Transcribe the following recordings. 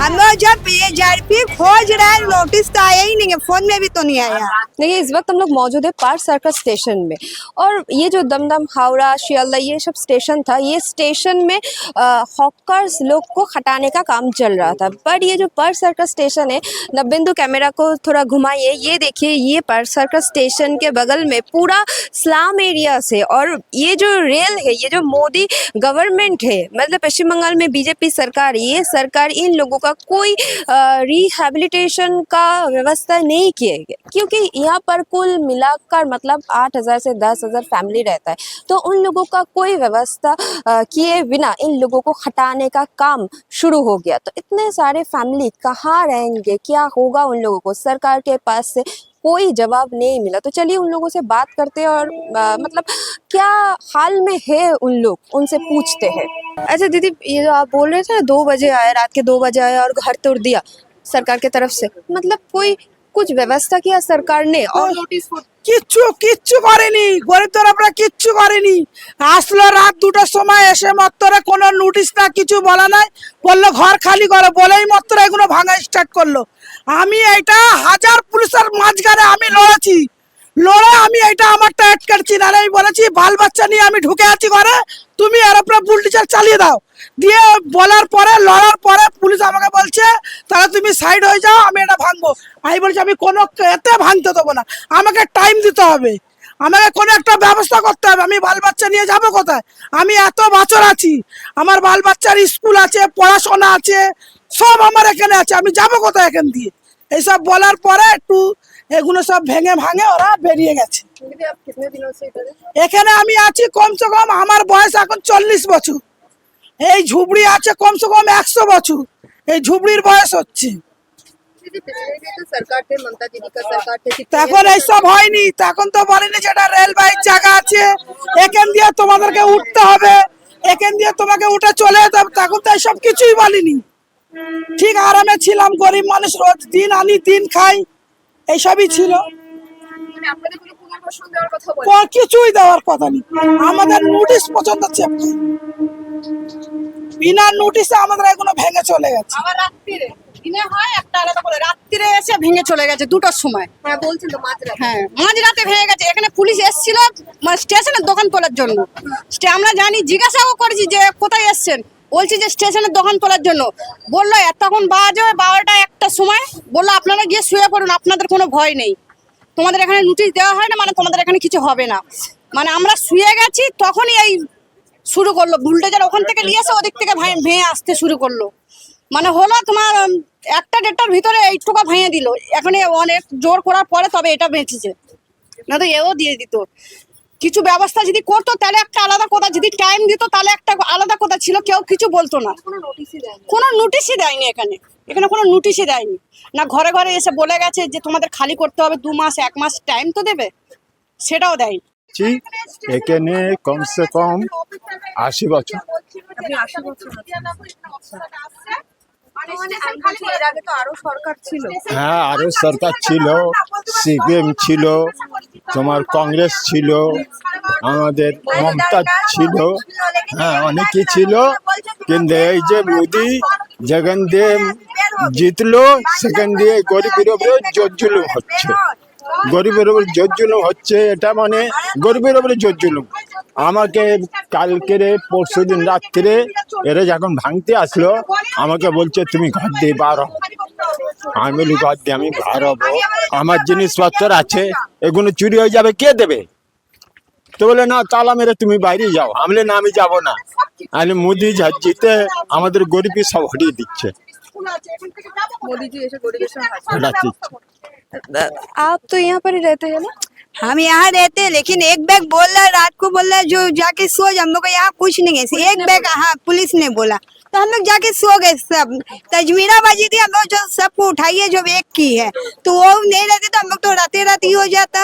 हम लोग जब ये जेडपी खोज रहे हैं, नोटिस तो आया ही नहीं है, फोन में भी तो नहीं आया। देखिए इस वक्त हम लोग मौजूद है पार्क सर्कस स्टेशन में, और ये जो दमदम, हावड़ा, शियालदह ये सब स्टेशन था, ये स्टेशन में हॉकर्स लोग को हटाने का काम चल रहा था। पर ये जो पार्क सर्कस स्टेशन है, नब्बेंदु कैमरा को थोड़ा घुमाइए, ये देखिए, ये पार्क सर्कस स्टेशन के बगल में पूरा स्लम एरिया से, और ये जो रेल है, ये जो मोदी गवर्नमेंट है, मतलब पश्चिम बंगाल में बीजेपी सरकार, ये सरकार इन लोगों का कोई रिहैबिलिटेशन का व्यवस्था नहीं किए गए, क्योंकि यहाँ पर कुल मिलाकर मतलब 8,000 से 10,000 फैमिली रहता है। तो उन लोगों का कोई व्यवस्था किए बिना इन लोगों को हटाने का काम शुरू हो गया। तो इतने सारे फैमिली कहाँ रहेंगे, क्या होगा उन लोगों को? सरकार के पास से कोई जवाब नहीं मिला। तो चलिए उन लोगों से बात करते हैं, और मतलब क्या हाल में है उन लोग, उनसे पूछते हैं। अच्छा दीदी, ये जो आप बोल रहे थे 2 बजे आए, रात के 2 बजे आए और घर तोड़ दिया सरकार की तरफ से, मतलब कोई कुछ ব্যবস্থা কিয়া সরকার নে? और নোটিশ কিচ্ছু কিচ্ছু করেনি, গরিবদের আমরা কিচ্ছু করেনি। আসলো রাত 2টার সময়, এসে মাত্র কোনো নোটিশ না, কিছু বলা নাই, বললো ঘর খালি করো, বলেই মাত্র এগুলো ভাঙা স্টার্ট করলো। আমি এটা হাজার পুলিশের মাঝখানে আমি লড়েছি, লড়ে আমি এটা আমারটা আটকাচ্ছি, নাহলে আমি বলেছি বাল বাচ্চা নিয়ে আমি ঢুকে আছি ঘরে, তুমি এর উপরে বুলডোজার চালিয়ে দাও। দিয়ে বলার পরে, লড়ার পরে পুলিশ আমাকে বলছে তাহলে তুমি সাইড হয়ে যাও, আমি এটা ভাঙবো। আমি বলছি আমি কোনো এতে ভাঙতে দেবো না, আমাকে টাইম দিতে হবে, আমাকে কোনো একটা ব্যবস্থা করতে হবে। আমি বাল বাচ্চা নিয়ে যাবো কোথায়? আমি এত বছর আছি, আমার বাল বাচ্চার স্কুল আছে, পড়াশোনা আছে, সব আমার এখানে আছে, আমি যাবো কোথায় এখান দিয়ে? এইসব বলার পরে একটু এগুলো সব ভেঙে ভাঙে ওরা বেরিয়ে গেছে। এখানে আমি আছি কমসে কম, আমার বয়স এখন 40 বছর। এই ঝুপড়ি আছে কমসে কম 100 বছর, এই ঝুপড়ির বয়স হচ্ছে। তখন এইসব হয়নি, তখন তো বলেনি যেটা রেলবাইয়ের জায়গা আছে, এখান দিয়ে তোমাদেরকে উঠতে হবে, এখান দিয়ে তোমাকে উঠে চলে যেতে হবে, তখন তো এইসব কিছুই বলেনি। ঠিক আরামে ছিলাম, গরিব মানুষ, রোজ দিন আনি দিন খাই, এইসবই ছিল। কিছুই দেওয়ার কথা নেই, আমাদের নোটিশ পর্যন্ত চেপে, বিনা নোটিশে আমাদের এগুলো ভেঙে চলে গেছে। দিনে হয় একটা আলাদা করে, রাত্রিরে এসে ভেঙে চলে গেছে 2টার সময়। হ্যাঁ বলছেন তো মাঝরাতে। হ্যাঁ মাঝরাতে ভেঙে গেছে। এখানে পুলিশ এসেছিল স্টেশনের দোকান তোলার জন্য। আমরা জানি, জিজ্ঞাসাও করেছি যে কোথায় এসছেন, বলছি যে স্টেশনের দোকান তোলার জন্য। বললো তখন বাজে 12টা 1টার সময়, বললো আপনারা গিয়ে শুয়ে পড়ুন, আপনাদের কোনো ভয় নেই, তোমাদের এখানে নোটিশ দেওয়া হয় না, মানে তোমাদের এখানে কিছু হবে না। মানে আমরা শুয়ে গেছি, তখনই এই শুরু করলো, বুলডোজার ওখান থেকে নিয়ে এসে ওদিক থেকে ভেঙে আসতে শুরু করলো। মানে হলো তোমার 1টা-1.5টার ভিতরে এইটুকু ভেঙে দিল। এখন অনেক জোর করার পরে তবে এটা বেঁচেছে, না তো এও দিয়ে দিত। কিছু ব্যবস্থা যদি করতো তাহলে একটা আলাদা কথা, যদি টাইম দিত তাহলে একটা আলাদা কথা ছিল, কেউ কিছু বলতো না। কোনো নোটিশই দেয়নি এখানে, কোনো নোটিশই দেয়নি না। ঘরে ঘরে এসে বলে গেছে যে তোমাদের খালি করতে হবে 2 মাস 1 মাস টাইম তো দেবে, সেটাও দেয়নি। এখানে কমসে কম 80 বছর। হ্যাঁ, আরো সরকার ছিল, সিপিএম ছিল, তোমার কংগ্রেস ছিল, আমাদের মমতা ছিল, হ্যাঁ অনেকেই ছিল। কিন্তু এই যে মোদি যেখান দিয়ে জিতলো, সেখান দিয়ে গরিবের উপরে জোর জুলুম হচ্ছে, গরিবের উপর জোর জুলুম হচ্ছে। এটা মানে গরিবের উপরে জোর জুলুম। আমাকে কালকেরে পরশুদিন রাত্রে এরা যখন ভাঙতে আসলো, আমাকে বলছে তুমি ঘর দিয়ে বার হও। আমি বলি ঘর দিয়ে আমি বার হবো, আমার জিনিসপত্র আছে, এগুলো চুরি হয়ে যাবে, কে দেবে? তো বলে না, তালা মেরে তুমি বাইরে যাও। আমি বলি না, আমি যাবো না। আমি মোদি জিতে আমাদের গরিবী সব হটিয়ে দিচ্ছে। आप तो यहाँ पर ही रहते हैं ना? हम यहाँ रहते हैं, लेकिन एक बैग बोल रहा है, रात को बोल रहा है जो जाके सो जाओ। हम लोग को यहाँ कुछ नहीं है, एक बैग, हाँ पुलिस ने बोला तो हम लोग जाके सो गए सब। तजमीरा बाजी थी, हम लोग जो सबको उठाइए जो एक की है, तो वो नहीं रहते तो हम लोग तो राते रात ही हो जाता।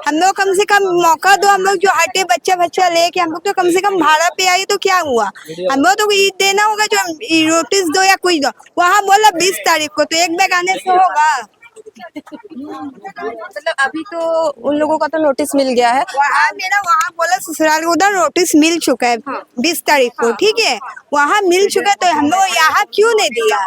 हम लोग कम से कम मौका दो, हम लोग जो हटे बच्चा बच्चा लेके हम लोग तो कम से कम भाड़ा पे आए तो क्या हुआ, हम लोग तो ये देना होगा जो नोटिस दो या कुछ दो। वहाँ बोला 20 तारीख को, तो एक बैग आने से होगा? मतलब अभी तो उन लोगों का तो नोटिस मिल गया है। वहाँ बोला ससुराल को उधर नोटिस मिल चुका है 20 तारीख को, ठीक है, वहाँ मिल चुका है, तो हम लोग यहाँ क्यों नहीं दिया?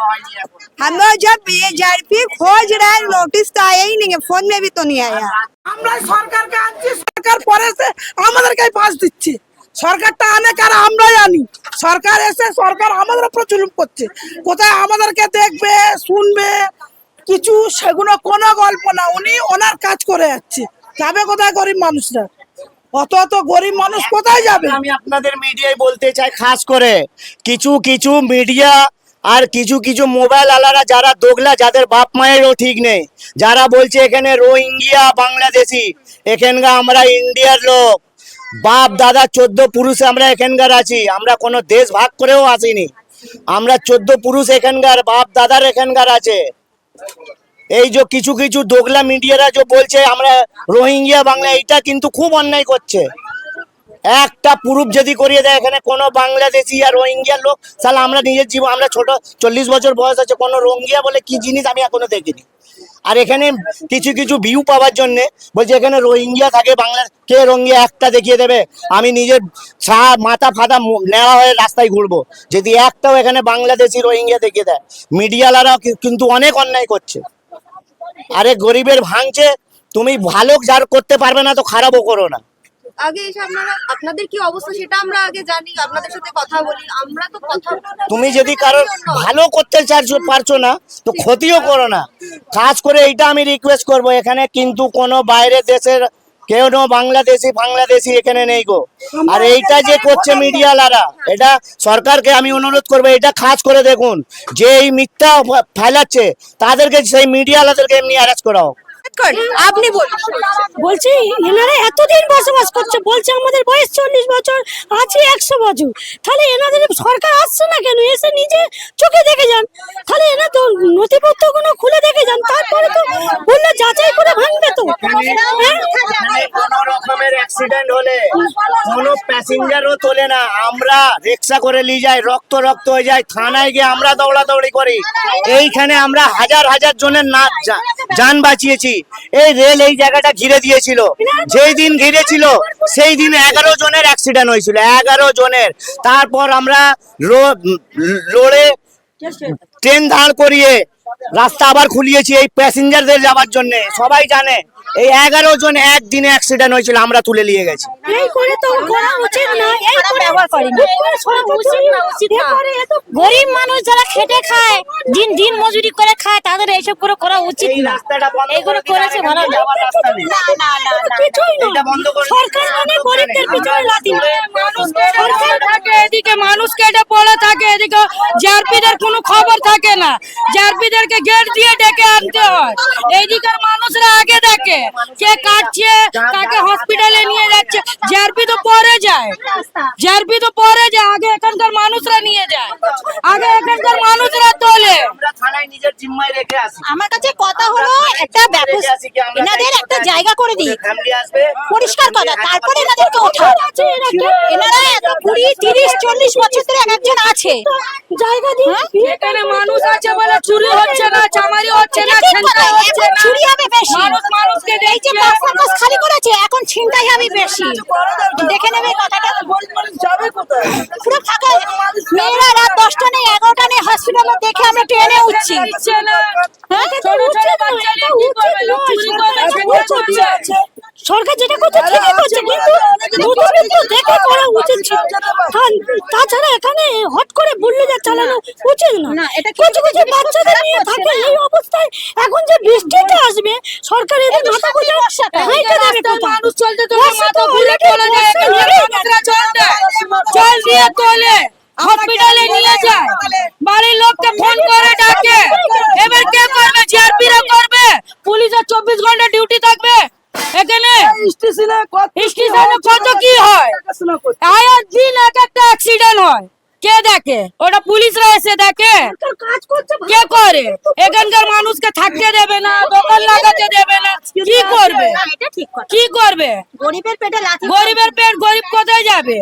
हम लोग जब ये जारपी खोज रहा है नोटिस तो आया ही नहीं है, फोन में भी तो नहीं आया। আমরা সরকারকে আনছি, সরকার পরে এসে আমাদেরকে পাস দিচ্ছে। সরকারটা আনে কারা আমরাই আনি, সরকার এসে সরকার আমাদের উপর জুলুম করছে। কোথায় আমাদেরকে দেখবে শুনবে কিছু, সেগুলো কোনো গল্প না, উনি ওনার কাজ করে যাচ্ছে। যাবে কোথায় গরিব মানুষরা? অত অত গরিব মানুষ কোথায় যাবে? আমি আপনাদের মিডিয়ায় বলতে চাই, খাস করে কিছু কিছু মিডিয়া আর কিছু কিছু মোবাইল আলারা যারা দোগলা, যাদের বাপ মায়েরও ঠিক নেই, যারা বলছে এখানে রোহিঙ্গিয়া বাংলাদেশি, এখানকার আমরা ইন্ডিয়ার লোক, বাপ দাদা 14 পুরুষে আমরা এখানকার আছি, আমরা কোনো দেশ ভাগ করেও আসিনি, আমরা 14 পুরুষ এখানকার, বাপ দাদার এখানকার আছে। এই যে কিছু কিছু দোগলা মিডিয়ারা যে বলছে আমরা রোহিঙ্গিয়া বাংলা, এটা কিন্তু খুব অন্যায় করছে। একটা প্রুফ যদি করিয়ে দেয় এখানে কোনো বাংলাদেশি আর রোহিঙ্গিয়ার লোক, তাহলে আমরা নিজের জীবন, আমরা ছোট 40 বছর বয়স আছে, কোনো রোহিঙ্গিয়া বলে কি জিনিস আমি এখনো দেখিনি। আর এখানে কিছু কিছু ভিউ পাওয়ার জন্য বলছে এখানে রোহিঙ্গিয়া থাকে, বাংলা কে রোহিঙ্গিয়া একটা দেখিয়ে দেবে, আমি নিজের মাথা ফাতা নেওয়া হয়ে রাস্তায় ঘুরবো যদি একটাও এখানে বাংলাদেশি রোহিঙ্গিয়া দেখিয়ে দেয়। মিডিয়ালারাও কিন্তু অনেক অন্যায় করছে। আরে গরিবের ভাঙছে, তুমি ভালো যার করতে পারবে না তো খারাপও করো না। আগে এসে আপনাদের কি অবস্থা সেটা আমরা আগে জানি, আপনাদের সাথে কথা বলি, আমরা তো কথা তুমি যদি কারোর ভালো করতে পারছো না তো ক্ষতিও করো না। কাজ করে এইটা আমি রিকোয়েস্ট করব, এখানে কিন্তু কোনো বাইরের দেশের কেউ বাংলাদেশি এখানে নেই গো। আর এইটা যে করছে মিডিয়ালারা, এটা সরকারকে আমি অনুরোধ করবো, এটা কাজ করে দেখুন, যে এই মিথ্যা ফেলাচ্ছে তাদেরকে, সেই মিডিয়ালাদেরকে এমনি অ্যারেস্ট করা হোক। আপনি বলুন। বলছি এনারা এতদিন বসবাস করছে, বলছে আমাদের বয়স 40 বছর, আছে 100 বছর, তাহলে এনাদের সরকার আসছে না কেন? এসে নিজে চোখে দেখে যান, তাহলে এরা তো নথিপত্র গুলো খুলে দেখে যান, তারপরে তো বললে যাচাই করে ভাঙবে তো। কোনো রকমের অ্যাক্সিডেন্ট হলে কোনো প্যাসেঞ্জারও তোলে না, আমরা রিক্সা করে নিয়ে যাই, রক্ত হয়ে যায়, থানায় গিয়ে আমরা দৌড়াদৌড়ি করি। এইখানে আমরা হাজার হাজার জনের জান বাঁচিয়েছি। এই রেল এই জায়গাটা ঘিরে দিয়েছিল, যেই দিন ঘিরেছিল সেই দিন 11 জনের অ্যাক্সিডেন্ট হয়েছিল, 11 জনের। তারপর আমরা লড়ে ট্রেন দাঁড় করিয়ে রাস্তা আবার খুলিয়েছি এই প্যাসেঞ্জারদের যাওয়ার জন্য। সবাই জানে এই 11 জন একদিনে অ্যাক্সিডেন্ট হয়েছিল, আমরা তুলে নিয়ে গেছি। এই করে তো করা উচিত না, এই করে ব্যবহার করি না, গরিব মানুষ যারা খেটে খায়, দিন মজুরি করে খায়, তাদের এইসব করে করা উচিত এই না। রাস্তাটা বন্ধ এইগুলো করে দিলে করেছে আগে ভালো না। যাওয়ার রাস্তা নেই। কিছুই না, এটা বন্ধ করে সরকার মানে গরিবদের পিছনে লাথি মারে। সরকার থাকে এদিকে, মানুষ কেটে পড়ে থাকে এদিকে, জারপিদের কোনো খবর থাকে না, জারপিদেরকে গেট দিয়ে ডেকে আনতে হয়। এইদিকের মানুষরা আগে দেখে কে কাটছে, কাকে হসপিটালে নিয়ে যাচ্ছে, জারপি তো পরে যায়, আগে এখানকার মানুষরা নিয়ে যায়, আগে এখানকার মানুষরা তোলে। আমরা থানায় নিজের জিম্মায় রেখে আসি। আমার কাছে কথা হলো একটা এনাদের একটা জায়গা করে দিই, ফ্যামিলি আসবে, পরিষ্কার কথা, তারপরে এনাদেরকে ওঠান। এনারা এত 20, 30, 40 বছর ধরে একজন আছে, জায়গা দিই। এখানে মানুষ আছে বলে চুরি হচ্ছে না, চামারি হচ্ছে না, ছিনতাই হচ্ছে না, চুরি হবে বেশি। মানুষকে এই যে বাস সার্কাস খালি করেছে, এখন ছিনতাই হবে বেশি। দেখে নেবে কথাটা, যাবে কোথায়? পুরো ফাঁকা। মেয়েরা রাত 10টা নেই 11টা নেই হসপিটালে দেখে আমরা ট্রেনে উঠছি। হ্যাঁ, ছোট ছোট বাচ্চা নিয়ে কি করবে? লোক চুরি করবে, ছিনতাই করছে। সরকার যেটা করছে ঠিকই করছে, কিন্তু নথিপত্র দেখে করা উচিত ছিল। তাছাড়া এখানে হট করে বুল্লিদের চালানো উচিত না। কিছু কিছু বাচ্চাদের নিয়ে থাকে এই অবস্থায়, এখন যে বৃষ্টিটা আসবে সরকার এদের মাথা গুঁজে হাইটে দেবে কোথায়? মানুষ চলতে চলতে মাথা ঘুরে চলে যায়, মানুষরা জল দিয়ে তোলে, হসপিটালে নিয়ে যায়, বাড়ির লোককে ফোন করে ডাকে। এবার কে করবে? জিআরপিরা করবে? পুলিশের 24 ঘন্টা ডিউটি থাকবে এখানে? স্টেশনে কত কি হয়? আয়ার দিন এক একটা অ্যাক্সিডেন্ট হয়, কে দেখে? ওটা পুলিশরা এসে দেখে? কাজ করছে কে করে? এখানকার মানুষকে থাকতে দেবে না, দোকান লাগাতে দেবে না, কি করবে? এটা ঠিক কথা। কি করবে? গরিবের পেটে লাথি গরিবের পেট, গরিব কোথায় যাবে?